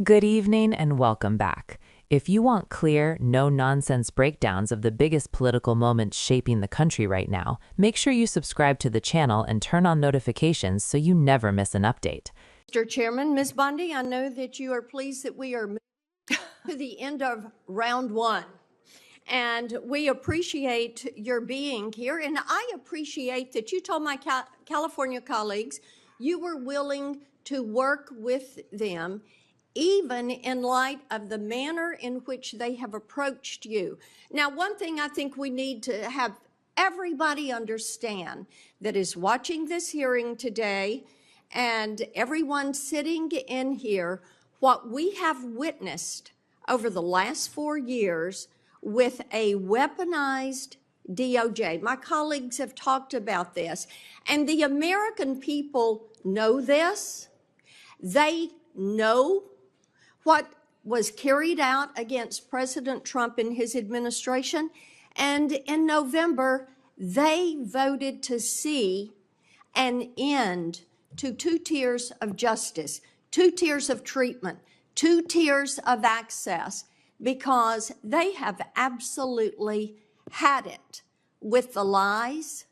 Good evening and welcome back. If you want clear, no-nonsense breakdowns of the biggest political moments shaping the country right now, make sure you subscribe to the channel and turn on notifications so you never miss an update. Mr. Chairman, Ms. Bondi, I know that you are pleased that we are moving to the end of round one. And we appreciate your being here. And I appreciate that you told my California colleagues you were willing to work with them, even in light of the manner in which they have approached you. Now, one thing I think we need to have everybody understand that is watching this hearing today and everyone sitting in here, what we have witnessed over the last 4 years with a weaponized DOJ. My colleagues have talked about this, and the American people know this. They know what was carried out against President Trump and his administration, and in November, they voted to see an end to 2 tiers of justice, 2 tiers of treatment, 2 tiers of access, because they have absolutely had it with the lies,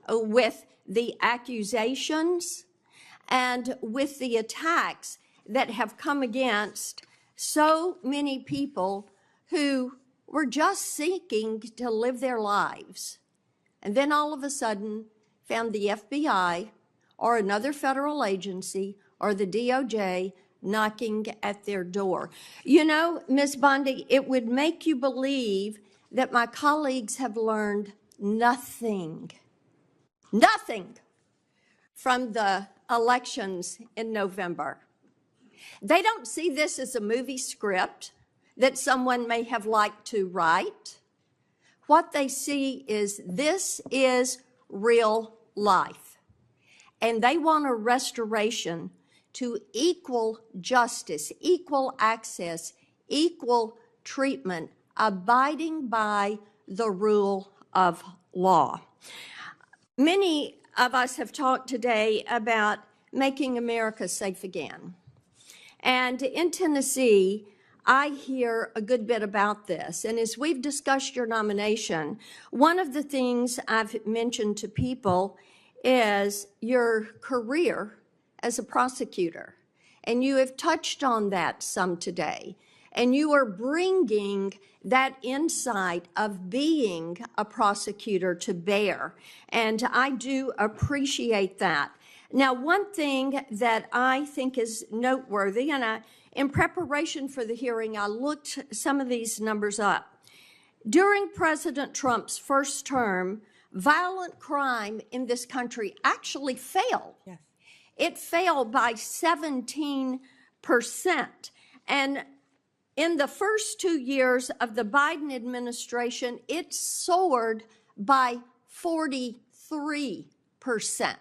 with the accusations, and with the attacks that have come against so many people who were just seeking to live their lives. And then all of a sudden found the FBI or another federal agency or the DOJ knocking at their door. You know, Ms. Bondi, it would make you believe that my colleagues have learned nothing from the elections in November. They don't see this as a movie script that someone may have liked to write. What they see is this is real life. And they want a restoration to equal justice, equal access, equal treatment, abiding by the rule of law. Many of us have talked today about making America safe again. And in Tennessee, I hear a good bit about this. And as we've discussed your nomination, one of the things I've mentioned to people is your career as a prosecutor. And you have touched on that some today. And you are bringing that insight of being a prosecutor to bear. And I do appreciate that. Now, one thing that I think is noteworthy, and in preparation for the hearing, I looked some of these numbers up. During President Trump's first term, violent crime in this country actually fell. Yes. It fell by 17%. And in the first 2 years of the Biden administration, it soared by 43%.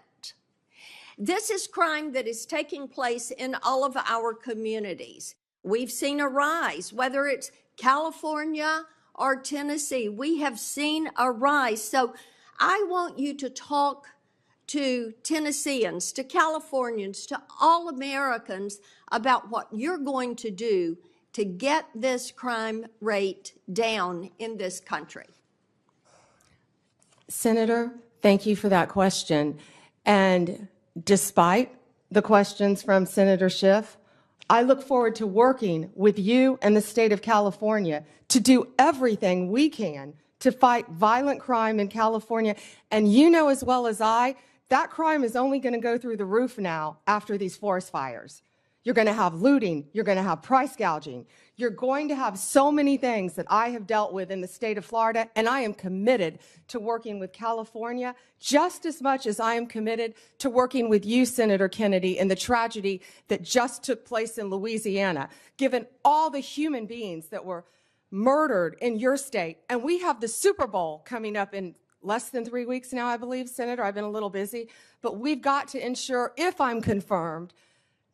This is crime that is taking place in all of our communities. We've seen a rise, whether it's California or Tennessee, we have seen a rise. So I want you to talk to Tennesseans, to Californians, to all Americans about what you're going to do to get this crime rate down in this country. Senator, thank you for that question. And despite the questions from Senator Schiff, I look forward to working with you and the state of California to do everything we can to fight violent crime in California. And you know as well as I, that crime is only going to go through the roof now after these forest fires. You're going to have looting. You're going to have price gouging. You're going to have so many things that I have dealt with in the state of Florida, and I am committed to working with California just as much as I am committed to working with you, Senator Kennedy, in the tragedy that just took place in Louisiana, given all the human beings that were murdered in your state. And we have the Super Bowl coming up in less than 3 weeks now, I believe, Senator. I've been a little busy, but we've got to ensure, if I'm confirmed,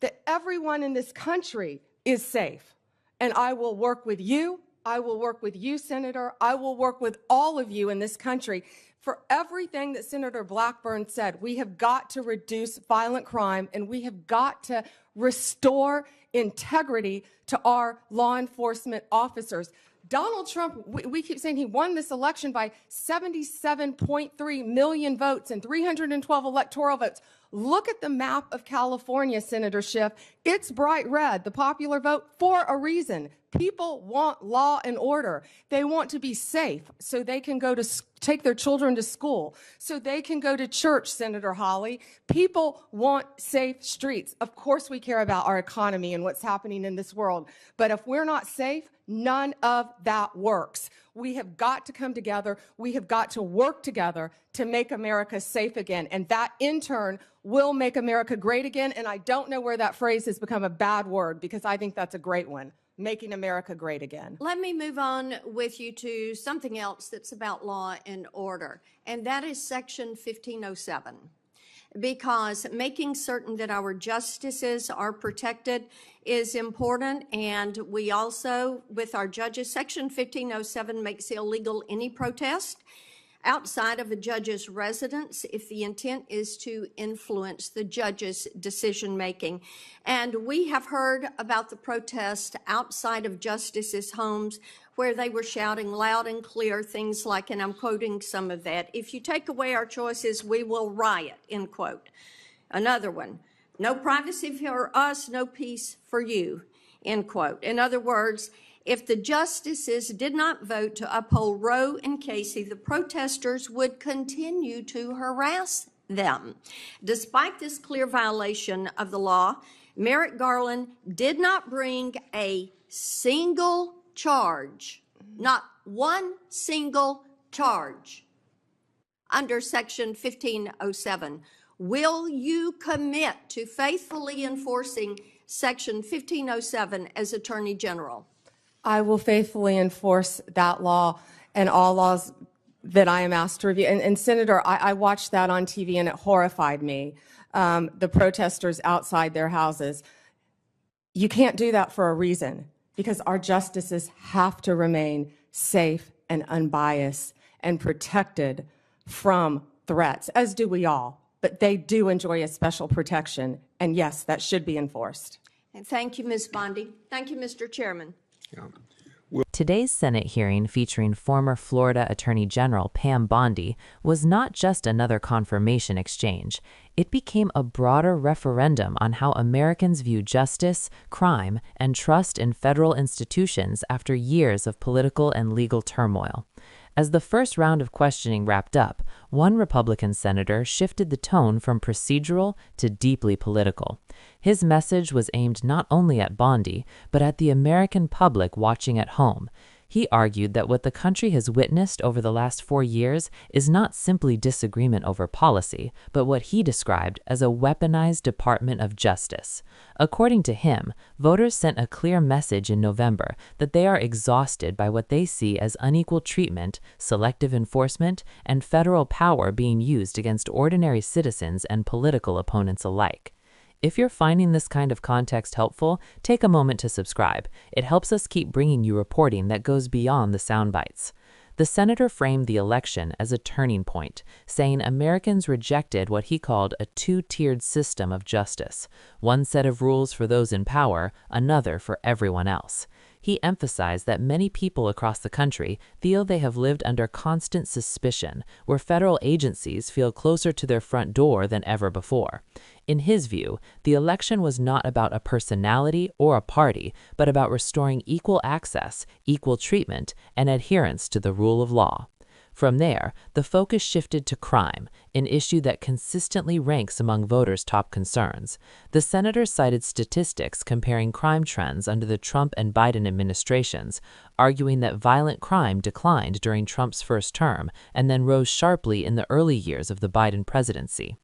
that everyone in this country is safe. And I will work with you. I will work with you, Senator. I will work with all of you in this country for everything that Senator Blackburn said. We have got to reduce violent crime, and we have got to restore integrity to our law enforcement officers. Donald Trump, we keep saying he won this election by 77.3 million votes and 312 electoral votes. Look at the map of California, Senator Schiff. It's bright red, the popular vote, for a reason. People want law and order. They want to be safe so they can go to take their children to school, so they can go to church, Senator Hawley. People want safe streets. Of course we care about our economy and what's happening in this world, but if we're not safe, none of that works. We have got to come together. We have got to work together to make America safe again, and that in turn will make America great again, and I don't know where that phrase has become a bad word because I think that's a great one. Making America great again. Let me move on with you to something else that's about law and order, and that is Section 1507. Because making certain that our justices are protected is important, and we also, with our judges, Section 1507 makes illegal any protest outside of a judge's residence if the intent is to influence the judge's decision-making. And we have heard about the protest outside of justices' homes where they were shouting loud and clear things like, and I'm quoting some of that, "If you take away our choices, we will riot," end quote. Another one, "No privacy for us, no peace for you," end quote. In other words, if the justices did not vote to uphold Roe and Casey, the protesters would continue to harass them. Despite this clear violation of the law, Merrick Garland did not bring a single charge, not one single charge, under Section 1507. Will you commit to faithfully enforcing Section 1507 as Attorney General? I will faithfully enforce that law and all laws that I am asked to review. And Senator, I watched that on TV and it horrified me, the protesters outside their houses. You can't do that for a reason, because our justices have to remain safe and unbiased and protected from threats, as do we all. But they do enjoy a special protection, and yes, that should be enforced. And thank you, Ms. Bondi. Thank you, Mr. Chairman. Today's Senate hearing featuring former Florida Attorney General Pam Bondi was not just another confirmation exchange. It became a broader referendum on how Americans view justice, crime, and trust in federal institutions after years of political and legal turmoil. As the first round of questioning wrapped up, one Republican senator shifted the tone from procedural to deeply political. His message was aimed not only at Bondi, but at the American public watching at home. He argued that what the country has witnessed over the last 4 years is not simply disagreement over policy, but what he described as a weaponized Department of Justice. According to him, voters sent a clear message in November that they are exhausted by what they see as unequal treatment, selective enforcement, and federal power being used against ordinary citizens and political opponents alike. If you're finding this kind of context helpful, take a moment to subscribe. It helps us keep bringing you reporting that goes beyond the sound bites. The senator framed the election as a turning point, saying Americans rejected what he called a two-tiered system of justice, one set of rules for those in power, another for everyone else. He emphasized that many people across the country feel they have lived under constant suspicion, where federal agencies feel closer to their front door than ever before. In his view, the election was not about a personality or a party, but about restoring equal access, equal treatment, and adherence to the rule of law. From there, the focus shifted to crime, an issue that consistently ranks among voters' top concerns. The senator cited statistics comparing crime trends under the Trump and Biden administrations, arguing that violent crime declined during Trump's first term and then rose sharply in the early years of the Biden presidency.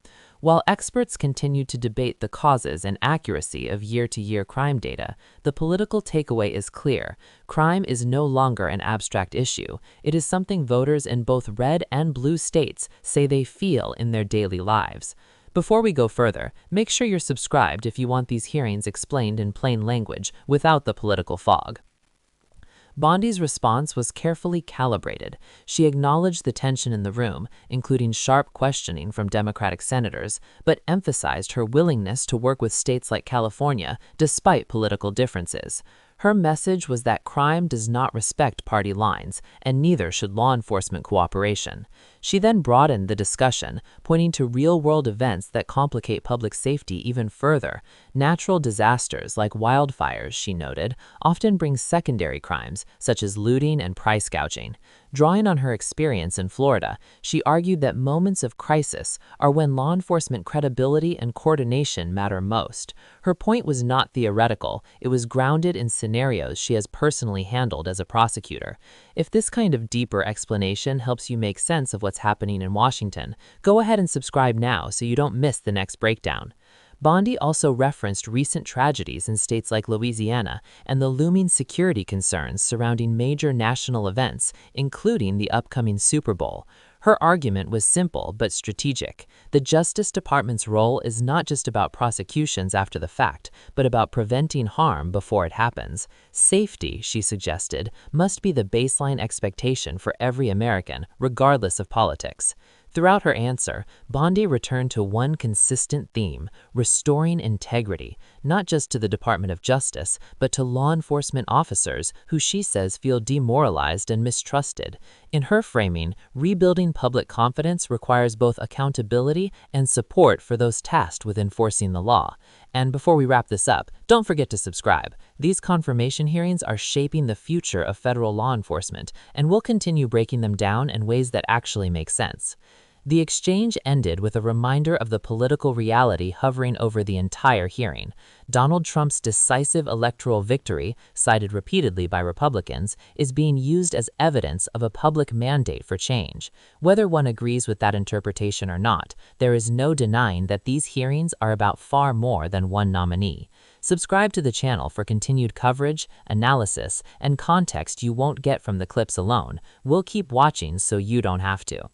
While experts continue to debate the causes and accuracy of year-to-year crime data, the political takeaway is clear. Crime is no longer an abstract issue. It is something voters in both red and blue states say they feel in their daily lives. Before we go further, make sure you're subscribed if you want these hearings explained in plain language without the political fog. Bondi's response was carefully calibrated. She acknowledged the tension in the room, including sharp questioning from Democratic senators, but emphasized her willingness to work with states like California despite political differences. Her message was that crime does not respect party lines, and neither should law enforcement cooperation. She then broadened the discussion, pointing to real-world events that complicate public safety even further. Natural disasters like wildfires, she noted, often bring secondary crimes, such as looting and price gouging. Drawing on her experience in Florida, she argued that moments of crisis are when law enforcement credibility and coordination matter most. Her point was not theoretical, it was grounded in scenarios she has personally handled as a prosecutor. If this kind of deeper explanation helps you make sense of what's happening in Washington, go ahead and subscribe now so you don't miss the next breakdown. Bondi also referenced recent tragedies in states like Louisiana and the looming security concerns surrounding major national events, including the upcoming Super Bowl. Her argument was simple but strategic. The Justice Department's role is not just about prosecutions after the fact, but about preventing harm before it happens. Safety, she suggested, must be the baseline expectation for every American, regardless of politics. Throughout her answer, Bondi returned to one consistent theme: restoring integrity, not just to the Department of Justice, but to law enforcement officers who she says feel demoralized and mistrusted. In her framing, rebuilding public confidence requires both accountability and support for those tasked with enforcing the law. And before we wrap this up, don't forget to subscribe. These confirmation hearings are shaping the future of federal law enforcement, and we'll continue breaking them down in ways that actually make sense. The exchange ended with a reminder of the political reality hovering over the entire hearing. Donald Trump's decisive electoral victory, cited repeatedly by Republicans, is being used as evidence of a public mandate for change. Whether one agrees with that interpretation or not, there is no denying that these hearings are about far more than one nominee. Subscribe to the channel for continued coverage, analysis, and context you won't get from the clips alone. We'll keep watching so you don't have to.